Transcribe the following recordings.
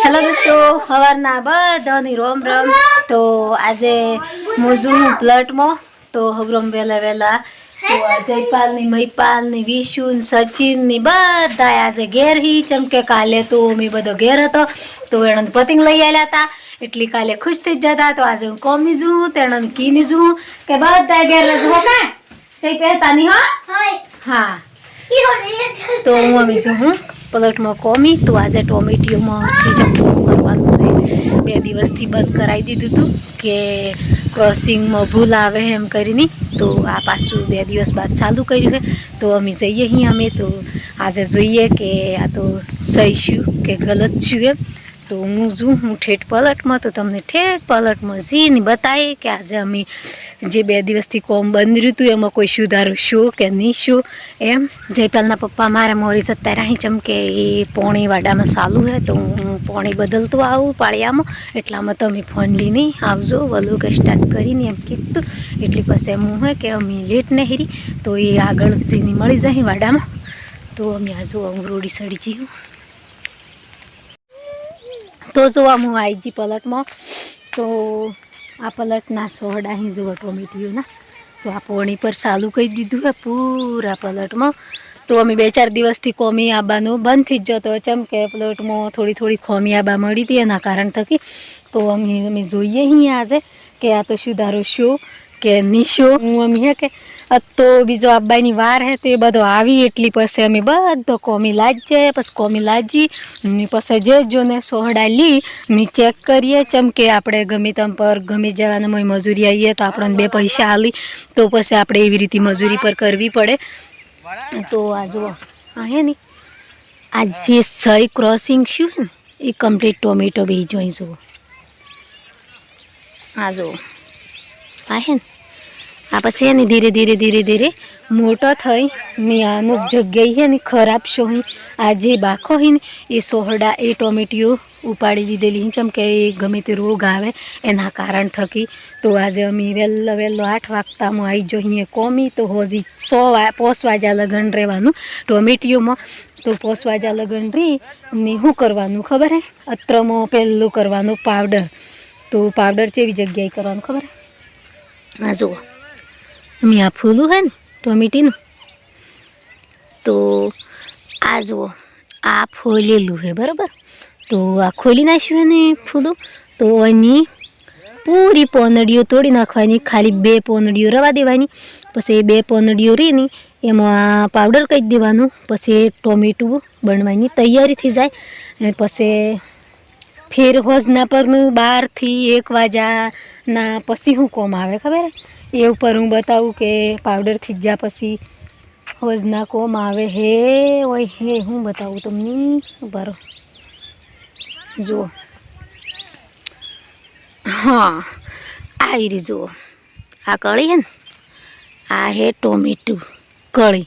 Hello दोस्तों हवाરના બધાની રોમ રોમ। तो आज मोजू हूँ प्लट में तो हबरम वेला वेला तो जयपाल नी महीपाल नी विशु सचिन नी बधा आज घेर ही चमके काले तो मैं बधो घेर हतो तो एण पतंग लई आव्या था एटली काले खुश थई जता। तो आज हूँ कोमी जू तेण कीनी जू के बधा घेर रहो का जय पहता नी हाँ तो हूँ अमी जू हूँ प्लट में कोमी। तो आज टोमेटियो में चीज करवानुं है बे दिवसथी बंद कराई दीधुं हतुं के क्रॉसिंग में भूल आवे एम करीने। तो आ पाछुं 2 दिवस बाद चालू कर्युं है। तो अमी जईए ही अमे तो आज जोईए के आ तो सही छुं के गलत छुं एम। तो हूँ जू हूँ ठेठ पलट में तो तमने ठेठ पलट में जीने बताए कि आज अमी जे 2 दिवसथी कोम बंद रह्युं हतुं एमां कोई सुधारो छो के नहीं छो एम। जयपालना पप्पा मारे मोरी जता रही चमके ए पोणी वाडा में चालू है तो हूँ पोणी बदलतो आऊँ पाळिया में एटला में तमे फोन लीने आवजो वलू के स्टार्ट करीने एम कीधुं एटली पछी हूँ है कि अमी लेट नहीं रही तो ये आगळ जीने मळी जाए वाडा में। तो अमी आज अंगरोडी सड़ी जीऊँ तो जो हूँ आई जी पलट में। तो आ पलटना सोहड़ा ही जो टोमेटियो ना तो आ पोणी पर चालू कर दीधुं है पूरा पलट में। तो अमी 2-4 दिवस थी खोमी आबानो बंद थी जतो चमके प्लॉट में थोड़ी थोड़ी खोमी आबा मळी थी एना कारण थकी। तो अमी जोईए ही आज के आ तो सुधारो शो के निशो हूँ अमी है के तो बीजो आबानी वार है तो ये बधो आवी एटली पछी अमी बधो कोमी लाजजे पछी कोमी लाजी पछी जे जोने सोहड़ा ली नी चेक करिए चमके आपणे गमे तम पर गमे जवाना मजूरी आवीए तो आपणे 2 पैसा आली तो पछी आपणे एवी रीते मजूरी पर करवी पड़े। तो आ जो है नी आज जे सही क्रॉसिंग छू है ये कम्प्लीट टोमेटो बी जोई जो आ जो आ है आ पछी है धीरे धीरे धीरे धीरे मोटो थई ने अमुक जग्याए है खराब शो ही आज बाखो ही ये सोहड़ा ए टोमेटियो उपाड़ी लीधेली चमके गमे ते रोग आवे एना कारण थकी। तो आज अमी वेलो वेलो 8 वागता में आई जो अहीं कोमी तो हजी 100 वाजा लगन रहेवानुं टोमेटियो में। तो 5 वाजा लगन रही ने शुं करवानुं खबर है अत्र में पहेलुं करवानुं पाउडर। तो पाउडर केवी जग्याए करवानुं खबर है आ जुओ अमी आ फूलू है टोमेटीनु तो आ जुओ आ फोलेलू है बराबर। तो आ खोली नाख्युं है ने फूलू तो एनी पूरी पोनड़ीओ तोड़ी नाखवानी खाली 2 पोनड़ीओ रवा देवानी पछी 2 पोनड़ीओ रही नी एमां पाउडर करी देवानुं पछी टोमेटो बनवानी तैयारी थी जाए। पछी फिर होजना परनु 12 થી 1 वाजा ना पछी शुं कोम आवे खबर है ए उपर हूँ बताऊँ के पाउडर थी जा पछी होजना कोम आवे है ओय हे हूँ बताऊँ तमने बरो जुओ हाँ आई रही जुओ आ कड़ी है आ है टोमेटो कड़ी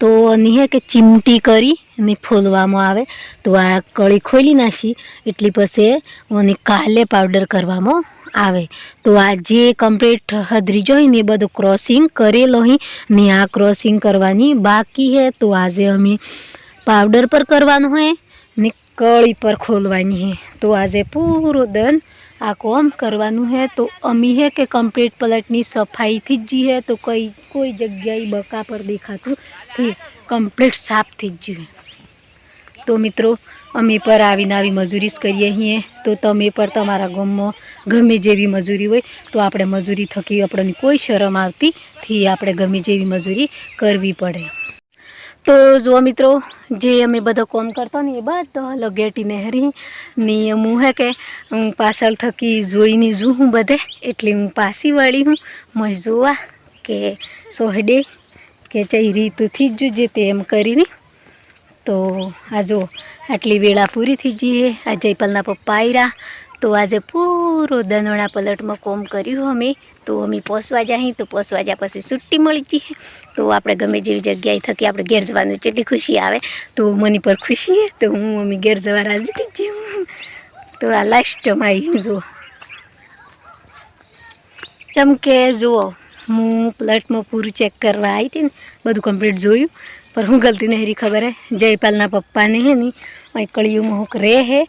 तो नहीं है कि चिमटी करी ने फोलवामां आवे। तो आ कड़ी खोली नाखी एटली पछी ओने काले पाउडर करवामां आवे। तो आज कम्प्लीट हदरी जो ने बधु क्रॉसिंग करेलो ही ने आ क्रॉसिंग करवानी बाकी है। तो आज अमी पाउडर पर करवानो है ने कड़ी पर खोलवानी है। तो आज पूरो दिन आ काम करवानुं है। तो अमी है कि कम्प्लीट पलटनी सफाई थी जी है तो कोई जग्याए बका पर देखातुं थी कम्प्लीट साफ थी जी है। तो मित्रों अमे पर आवीने आवी मजूरी करीए ही तो तमे पर तमारा गाममां गमे जेवी मजूरी होय तो आपणे मजूरी थकी आपणे कोई शरम आवती थी आपणे गमे जेवी मजूरी करवी पड़े। तो जो मित्रों जे अमे बधो काम करता ने बधो लगेटी नेहरी ने हूँ है कि पाछळ थकी जोईने जू हूँ बधे एटले हूँ पासी वળી हूँ मैं जोवा के सोहडे के चई रीतु थी जुजे ते एम करीने। तो आज आटली वेळा पूरी थी जी है आ जयपालना पप्पा आव्या तो आज पूरो दनोड़ा पलट में काम कर्युं अमे। तो अमी 5 वाजा ही तो 5 वाजा पछी छुट्टी मळी जी है। तो आपणे गमे जेवी जग्याए थकी आपणे घेर जवानुं जेटली खुशी आवे तो मनी पर खुशी है तो हूँ अमी घेर जवा राजी थी जी हूँ। तो आ लास्ट में आई हूँ जो चमके जुओ हूँ प्लट में पूरू चेक करवा आई थी बधु कम्प्लीट जोयुं पर हूँ गलती नहीं रही खबर है जयपालना पप्पा ने है नी કળિયુમાં હોક રે હે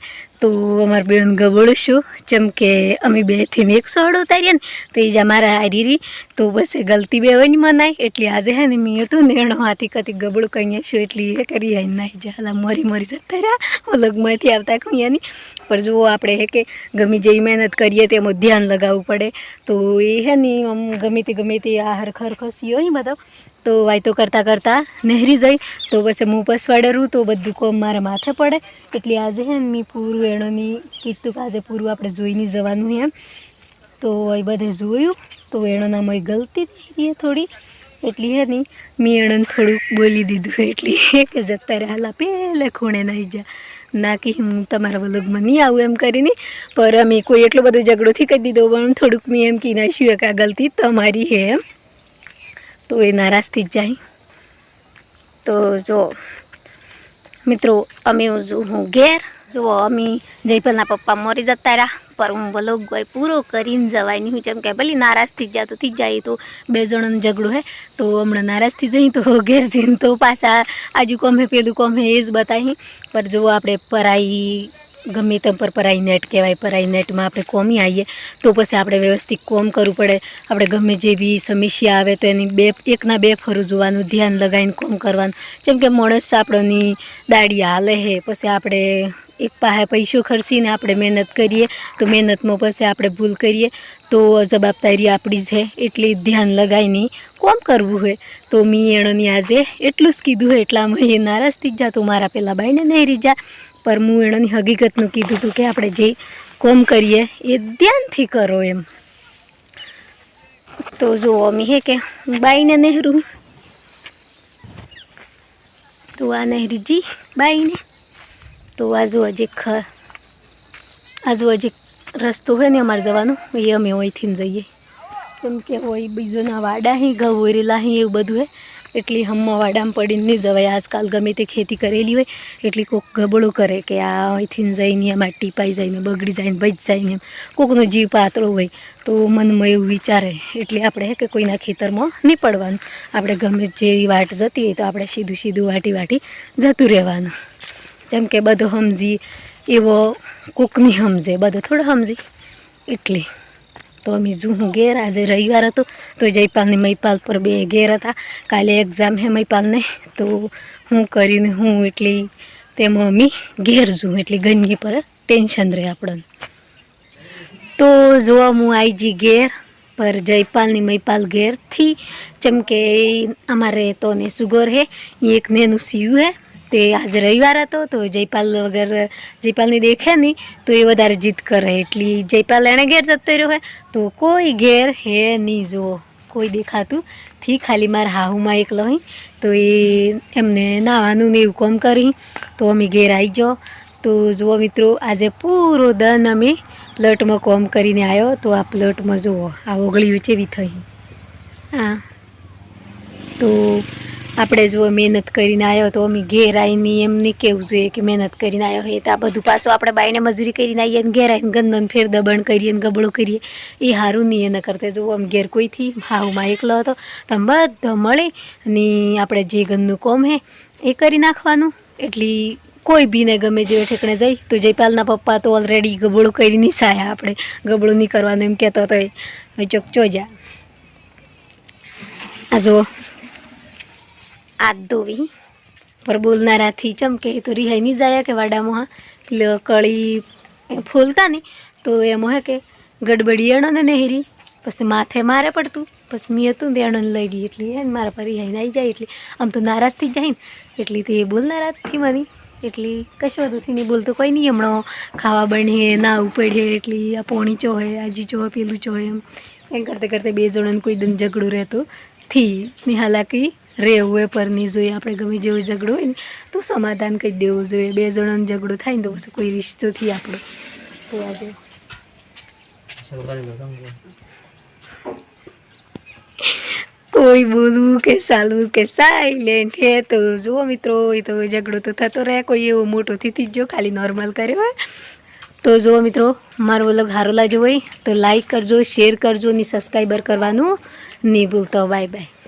તો અમારે બેન ગબડું છું જેમ કે અમે બેથી 100 ઉતારીએ ને તો એ જ અમારા હારી તો બસ ગલતી બે હોય ને મનાય એટલે આજે હે ને મેં હતું ને એનો હાથી કતી ગબડું કહીએ છું એટલે એ કરી આવી નાહી જાય મરી જતા રહ્યા લગમાંથી આવતા કહીયાની પણ જો આપણે હે કે ગમે જેવી મહેનત કરીએ તેમાં ધ્યાન લગાવવું પડે તો એ હે ને આમ ગમે તે આ હરખર ખસી હોય બધો તો વાયતો કરતાં કરતાં નહેરી જઈ તો પછી હું પસવાડેરું તો બધું કોમ મારા માથે પડે એટલે આજે હે ને મેં પૂરું એણોની કીધું કે આજે પૂરું આપણે જોઈને જવાનું એમ તો એ બધે જોયું તો એણોનામાં ગલતી થઈ થોડી એટલી હે ને મેં એણોને થોડુંક બોલી દીધું એટલી કે જતા રહ્યા પહેલે ખૂણે નહીં જા ના કે હું તમારા વ્લોગમાં નહીં આવું એમ કરીને પર અમે કોઈ એટલો બધો ઝઘડોથી કહી દીધો પણ થોડુંક મેં એમ કી નાખ્યું કે આ ગલતી તમારી હે એમ તો એ નારાજ થઈ જાય તો જો મિત્રો અમે હું ઘેર જુઓ અમે જયપાલના પપ્પા મરી જતા રહ્યા પર હું વ્લોગ પૂરો કરીને જવાય નહીં હું જેમ કે ભલે નારાજ થઈ જાય તો થઈ જાય તો 2 જણાનો ઝઘડો હે તો હમણાં નારાજ થઈ જઈ તો ઘેર જઈને તો પાછા આજુ કોમે પેલું કોમે એ જ બતાવી પર જો આપણે પરાઈ ગમે તેમ પર પરાઈ નેટ કહેવાય પરાઈ નેટમાં આપણે કોમી આવીએ તો પછી આપણે વ્યવસ્થિત કોમ કરવું પડે આપણે ગમે જેવી સમસ્યા આવે તો એની એકના બે ફરું જોવાનું ધ્યાન લગાવીને કોમ કરવાનું જેમ કે માણસ આપણની દાડી હાલે હે પછી આપણે એક પાસે પૈસો ખર્ચીને આપણે મહેનત કરીએ તો મહેનતમાં પછી આપણે ભૂલ કરીએ તો જવાબદારી આપણી છે એટલી ધ્યાન લગાવીને કોમ કરવું હોય તો મેં એણોની આજે એટલું જ કીધું હોય એટલામાં એ નારાજ થઈ જા તો મારા પેલા બાઈને નહીં રહી જા પર હું એણોની હકીકતનું કીધું હતું કે આપણે જે કોમ કરીએ એ ધ્યાનથી કરો એમ તો જો અમે હે કે બાઈને નહેરું તો આ નહેરીજી બાઈને તો આજુ હજી રસ્તો હોય ને અમારે જવાનો એ અમે અહીંથી જઈએ કેમ કે હોય બીજોના વાડા અહીં ઘઉં વરેલા અહીં એવું બધું હે એટલી હમમાં વાડામાં પડીને નહીં જવાય આજકાલ ગમે તે ખેતી કરેલી હોય એટલી કોઈક ગબડો કરે કે આ અહીંથી જઈને એમાં ટીપાઈ જાય ને બગડી જાય ને બચી જાય ને એમ કોઈકનો જીવ પાતળો હોય તો મનમાં એવું વિચારે એટલે આપણે હે કે કોઈના ખેતરમાં નહીં પડવાનું આપણે ગમે જેવી વાટ જતી હોય તો આપણે સીધું વાટી જતું રહેવાનું જેમ કે બધો સમજી એવો કોકની સમજે બધો થોડો સમજી એટલે તો અમે હું ઘેર આજે રવિવાર હતો તો જયપાલની મહીપાલ પર 2 ઘેર હતા કાલે એક્ઝામ હે મહીપાલને તો હું કરીને હું એટલી તેમાં અમે ઘેર જું એટલી ગંજી પર ટેન્શન રહે આપણને તો જોવા હું આવી જી ઘેર પર જયપાલની મહીપાલ ઘેરથી જેમ કે અમારે તો ને સુગર હે એક નેનું સીયું હે તે આજે રવિવાર હતો તો જયપાલ વગર જયપાલની દેખે નહીં તો એ વધારે જીદ કરે એટલી જયપાલ એણે ઘેર જતો રહ્યો હોય તો કોઈ ઘેર હે નહીં જુઓ કોઈ દેખાતું થી ખાલી મારા હાહુમાં એકલો હોય તો એ એમને નાવાનું ને એવું કોમ કરી તો અમે ઘેર આવી જાઓ તો જુઓ મિત્રો આજે પૂરો દન અમે પ્લોટમાં કોમ કરીને આવ્યો તો આ પ્લોટમાં જુઓ આ ઓગળીઓ ચેવી થઈ હા તો આપણે જો મહેનત કરીને આવ્યો તો અમે ઘેર આવીને એમ નહીં કહેવું જોઈએ કે મહેનત કરીને આવ્યો હોય તો આ બધું પાછું આપણે બાઈને મજૂરી કરીને આવીએ ને ઘેર આવીને ગંદન ફેર દબણ કરીએ ને ગબડો કરીએ એ સારું નહીં એના કરતાં જો આમ ઘેર કોઈથી હાવમાં એકલો હતો તો આમ બધા મળે અને આપણે જે ગંદનું કોમ હે એ કરી નાખવાનું એટલી કોઈ બીને ગમે જેવે ઠેકણે જાય તો જયપાલના પપ્પા તો ઓલરેડી ગબડો કરી નિસાયા આપણે ગબડો નહીં કરવાનું એમ કહેતો હતો એ ચોક ચોજા આ જો આદ દોવી પર બોલનારાથી ચમકે તો રિહાઈ નહીં જાય કે વાડામાં એટલે કળી ફૂલતા ને તો એમાં હે કે ગડબડી એણો ને નહેરી પછી માથે મારે પડતું પછી મેં હતું ને એણોને લઈ ગઈ એટલે હે ને મારા પર રિહાઈને આવી જાય એટલે આમ તો નારાજ થઈ જાય ને એટલી તે બોલનારાથી મને એટલી કશું બધુંથી નહીં બોલતો કોઈ નહીં હમણાં ખાવા બને ના ઉપડે એટલી આ પોણી ચો હોય આજી ચો હોય પેલું ચો હોય એમ કરતે 2 જણાને કોઈ દન ઝઘડું રહેતું થી ની હાલાકી રહેવું એ પર નહીં જોઈએ આપણે ગમે જેવો ઝઘડો હોય ને તો સમાધાન કરી દેવું જોઈએ 2 જણાનો ઝઘડો થાય ને તો પછી કોઈ રિશ્તોથી આપણો તો આજે કોઈ બોલવું કે ચાલવું કે સાયલેન્ટ હે તો જુઓ મિત્રો એ તો ઝઘડો તો થતો રહે કોઈ એવો મોટોથી જ જો ખાલી નોર્મલ કર્યો હોય તો જુઓ મિત્રો મારો વ્લોગ સારો લાગ્યો હોય તો લાઈક કરજો શેર કરજો ને સબસ્ક્રાઈબર કરવાનું નહીં ભૂલતો બાય બાય